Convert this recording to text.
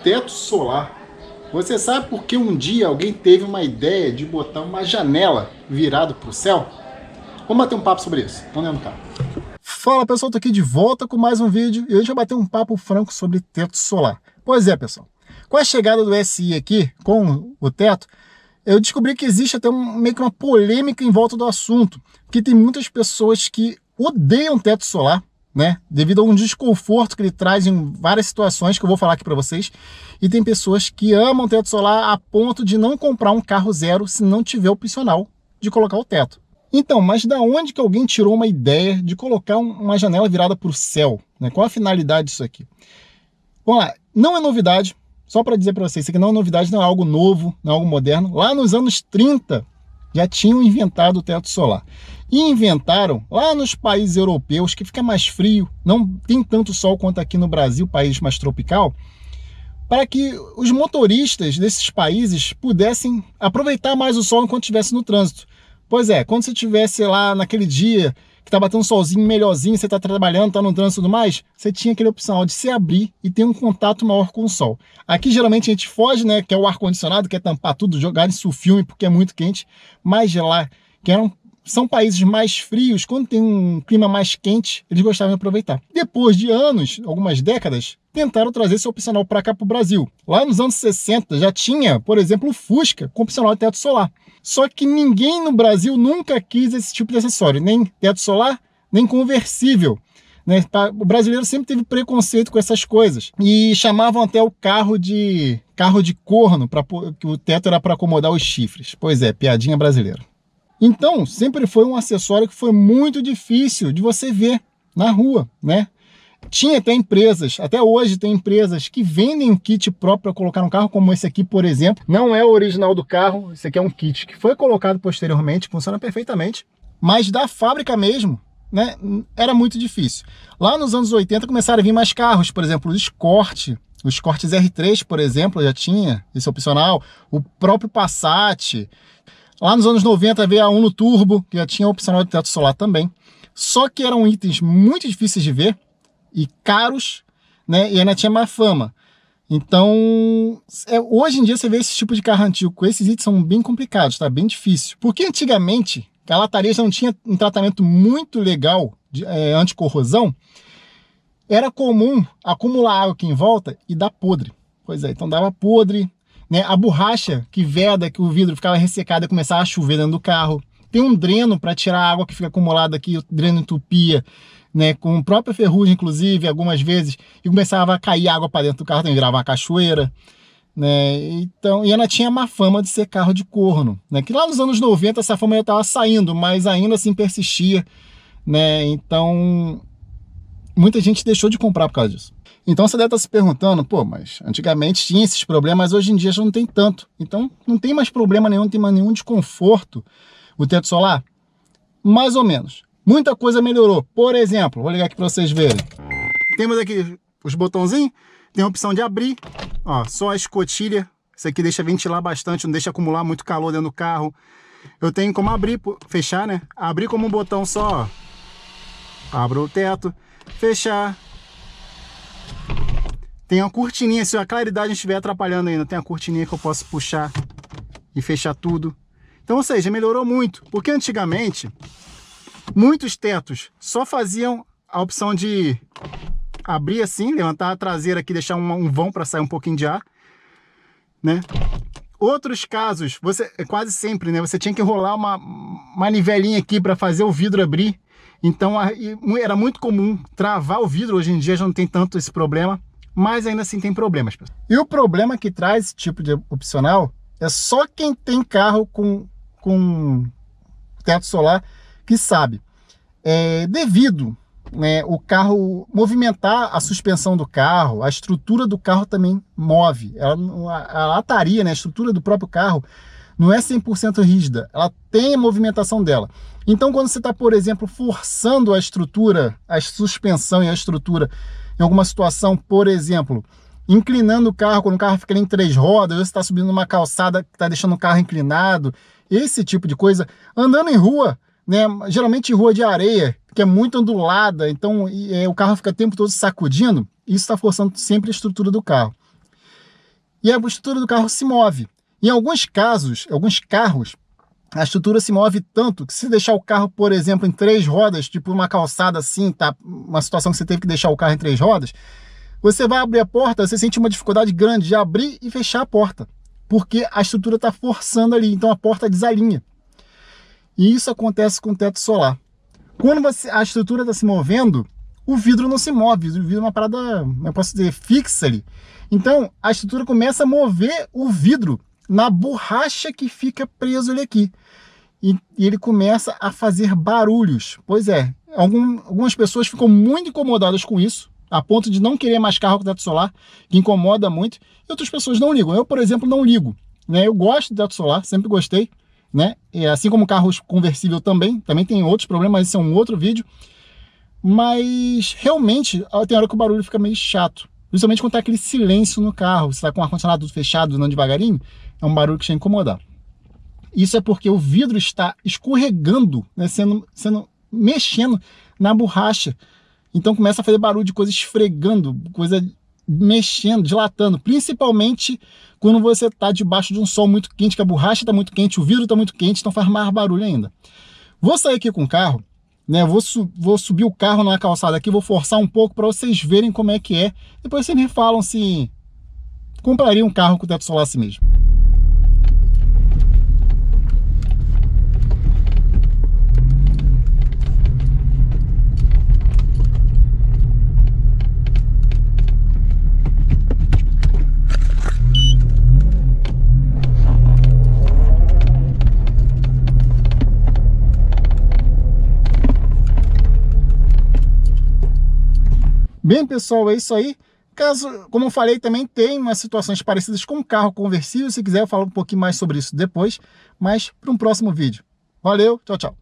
teto solar. Você sabe por que um dia alguém teve uma ideia de botar uma janela virada para o céu? Vamos bater um papo sobre isso. Então, dentro do carro. Fala pessoal, tô aqui de volta com mais um vídeo e hoje eu vou bater um papo franco sobre teto solar. Pois é, pessoal. Com a chegada do SI aqui, com o teto, eu descobri que existe até meio que uma polêmica em volta do assunto, porque tem muitas pessoas que odeiam teto solar, né, devido a um desconforto que ele traz em várias situações que eu vou falar aqui para vocês, e tem pessoas que amam teto solar a ponto de não comprar um carro zero se não tiver opcional de colocar o teto. Então, mas da onde que alguém tirou uma ideia de colocar uma janela virada para o céu, né? Qual a finalidade disso aqui? Vamos lá, não é novidade, só para dizer para vocês, isso aqui não é novidade, não é algo novo, não é algo moderno. Lá nos anos 30 já tinham inventado o teto solar. E inventaram lá nos países europeus, que fica mais frio, não tem tanto sol quanto aqui no Brasil, país mais tropical, para que os motoristas desses países pudessem aproveitar mais o sol enquanto estivesse no trânsito. Pois é, quando você estivesse lá naquele dia que está batendo um solzinho melhorzinho, você está trabalhando, está no trânsito e tudo mais, você tinha aquele opção de se abrir e ter um contato maior com o sol. Aqui geralmente a gente foge, né, que é o ar-condicionado, quer tampar tudo, jogar isso filme porque é muito quente, mas lá, que são países mais frios, quando tem um clima mais quente, eles gostavam de aproveitar. Depois de anos, algumas décadas, tentaram trazer esse opcional para cá para o Brasil. Lá nos anos 60 já tinha, por exemplo, o Fusca com opcional de teto solar. Só que ninguém no Brasil nunca quis esse tipo de acessório, nem teto solar, nem conversível, né? O brasileiro sempre teve preconceito com essas coisas e chamavam até o carro de corno, que o teto era para acomodar os chifres. Pois é, piadinha brasileira. Então, sempre foi um acessório que foi muito difícil de você ver na rua, né? Tinha até empresas, até hoje tem empresas que vendem um kit próprio para colocar no carro, como esse aqui, por exemplo. Não é o original do carro, esse aqui é um kit que foi colocado posteriormente, funciona perfeitamente, mas da fábrica mesmo, né, era muito difícil. Lá nos anos 80 começaram a vir mais carros, por exemplo, o Escort R3, por exemplo, já tinha esse opcional, o próprio Passat. Lá nos anos 90 veio a Uno Turbo, que já tinha opcional de teto solar também. Só que eram itens muito difíceis de ver e caros, né? E ainda tinha má fama. Então, hoje em dia você vê esse tipo de carro antigo com esses itens são bem complicados, tá? Bem difícil. Porque antigamente, a lataria já não tinha um tratamento muito legal de anticorrosão, era comum acumular água aqui em volta e dar podre. Pois é, então dava podre, né? A borracha que veda, que o vidro ficava ressecado e começava a chover dentro do carro. Tem um dreno para tirar a água que fica acumulada aqui, o dreno entupia, né, com própria ferrugem, inclusive, algumas vezes, e começava a cair água para dentro do carro, então virava uma cachoeira, né, então, e ainda tinha má fama de ser carro de corno, né, que lá nos anos 90 essa fama já estava saindo, mas ainda assim persistia, né, então muita gente deixou de comprar por causa disso. Então você deve estar se perguntando, pô, mas antigamente tinha esses problemas, mas hoje em dia já não tem tanto, então não tem mais problema nenhum, não tem mais nenhum desconforto o teto solar? Mais ou menos. Muita coisa melhorou. Por exemplo, vou ligar aqui para vocês verem. Temos aqui os botãozinhos, tem a opção de abrir, ó, só a escotilha. Isso aqui deixa ventilar bastante, não deixa acumular muito calor dentro do carro. Eu tenho como abrir, fechar, né? Abrir como um botão só, ó. Abro o teto, fechar. Tem uma cortininha, se a claridade estiver atrapalhando ainda, tem a cortininha que eu posso puxar e fechar tudo. Então, ou seja, melhorou muito, porque antigamente muitos tetos só faziam a opção de abrir assim, levantar a traseira aqui, deixar um vão para sair um pouquinho de ar, né? Outros casos, quase sempre, né? Você tinha que rolar uma nivelinha aqui para fazer o vidro abrir. Então era muito comum travar o vidro. Hoje em dia já não tem tanto esse problema, mas ainda assim tem problemas. E o problema que traz esse tipo de opcional é só quem tem carro com teto solar que sabe. Devido, né, o carro movimentar a suspensão do carro, a estrutura do carro também move. A lataria, né, a estrutura do próprio carro não é 100% rígida, ela tem a movimentação dela. Então quando você está, por exemplo, forçando a estrutura, a suspensão e a estrutura em alguma situação, por exemplo, inclinando o carro, quando o carro fica em 3 rodas, você está subindo uma calçada que está deixando o carro inclinado, esse tipo de coisa, andando em rua, né, geralmente rua de areia, que é muito ondulada, então o carro fica o tempo todo sacudindo, isso está forçando sempre a estrutura do carro. e a estrutura do carro se move. Em alguns casos, alguns carros, a estrutura se move tanto que se deixar o carro, por exemplo, em 3 rodas, tipo uma calçada assim, tá? Uma situação que você teve que deixar o carro em 3 rodas, você vai abrir a porta, você sente uma dificuldade grande de abrir e fechar a porta, porque a estrutura está forçando ali, então a porta desalinha. E isso acontece com o teto solar. Quando a estrutura está se movendo, o vidro não se move, o vidro é uma parada, eu posso dizer, fixa ali. Então, a estrutura começa a mover o vidro na borracha que fica preso ali aqui. E ele começa a fazer barulhos. Pois é, algumas pessoas ficam muito incomodadas com isso, a ponto de não querer mais carro com teto solar, que incomoda muito, e outras pessoas não ligam. Eu, por exemplo, não ligo, né? Eu gosto de teto solar, sempre gostei, né? E assim como carros conversível também tem outros problemas, mas esse é um outro vídeo. Mas realmente tem hora que o barulho fica meio chato, principalmente quando tá aquele silêncio no carro, você tá com o ar-condicionado tudo fechado, andando devagarinho, é um barulho que chega a incomodar. Isso é porque o vidro está escorregando, né, mexendo na borracha. Então começa a fazer barulho de coisa esfregando, coisa mexendo, dilatando. Principalmente quando você está debaixo de um sol muito quente, que a borracha está muito quente, o vidro está muito quente, então faz mais barulho ainda. Vou sair aqui com o carro, né? Vou subir o carro na calçada aqui, vou forçar um pouco para vocês verem como é que é. Depois vocês me falam se compraria um carro com teto solar assim mesmo. Bem, pessoal, é isso aí. Caso, como eu falei, também tem umas situações parecidas com carro conversível. Se quiser, eu falo um pouquinho mais sobre isso depois, mas para um próximo vídeo. Valeu, tchau, tchau.